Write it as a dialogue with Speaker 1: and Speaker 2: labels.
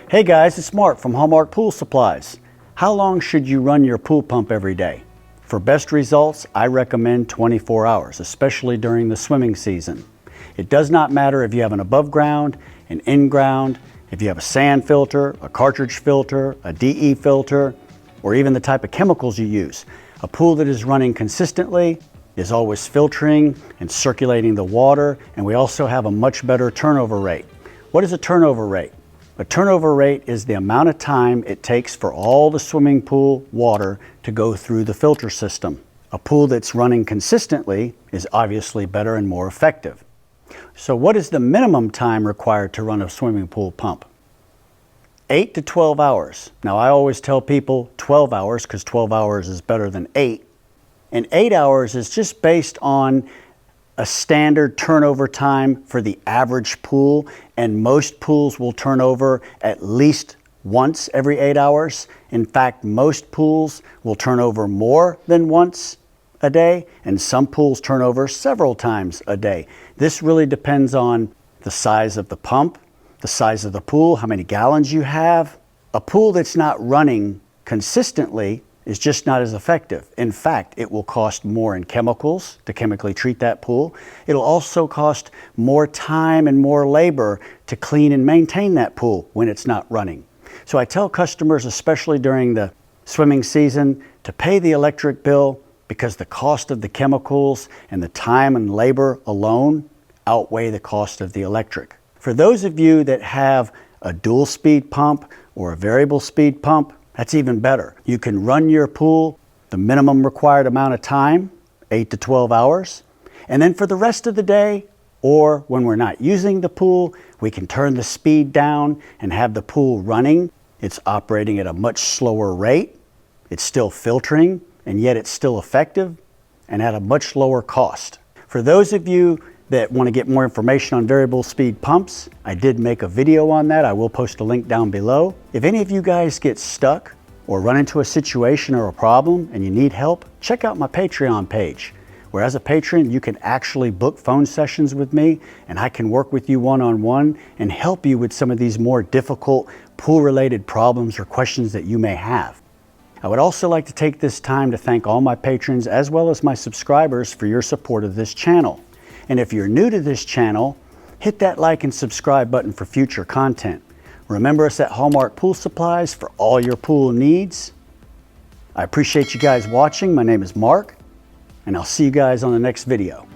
Speaker 1: Hey guys, it's Mark from Hallmark Pool Supplies. How long should you run your pool pump every day? For best results, I recommend 24 hours, especially during the swimming season. It does not matter if you have an above ground, an in ground, if you have a sand filter, a cartridge filter, a DE filter, or even the type of chemicals you use. A pool that is running consistently is always filtering and circulating the water, and we also have a much better turnover rate. What is a turnover rate? A turnover rate is the amount of time it takes for all the swimming pool water to go through the filter system. A pool that's running consistently is obviously better and more effective. So what is the minimum time required to run a swimming pool pump? 8 to 12 hours. Now I always tell people 12 hours because 12 hours is better than 8. And 8 hours is just based on a standard turnover time for the average pool, and most pools will turn over at least once every 8 hours. In fact, most pools will turn over more than once a day, and some pools turn over several times a day. This really depends on the size of the pump, the size of the pool, how many gallons you have. A pool that's not running consistently is just not as effective. In fact, it will cost more in chemicals to chemically treat that pool. It'll also cost more time and more labor to clean and maintain that pool when it's not running. So I tell customers, especially during the swimming season, to pay the electric bill because the cost of the chemicals and the time and labor alone outweigh the cost of the electric. For those of you that have a dual speed pump or a variable speed pump, that's even better. You can run your pool the minimum required amount of time, 8 to 12 hours. And then for the rest of the day, or when we're not using the pool, we can turn the speed down and have the pool running. It's operating at a much slower rate. It's still filtering, and yet it's still effective and at a much lower cost. For those of you that want to get more information on variable speed pumps, I did make a video on that. I will post a link down below. If any of you guys get stuck or run into a situation or a problem and you need help, check out my Patreon page, where as a patron, you can actually book phone sessions with me, and I can work with you one-on-one and help you with some of these more difficult pool-related problems or questions that you may have. I would also like to take this time to thank all my patrons as well as my subscribers for your support of this channel. And if you're new to this channel, hit that like and subscribe button for future content. Remember us at Hallmark Pool Supplies for all your pool needs. I appreciate you guys watching. My name is Mark, and I'll see you guys on the next video.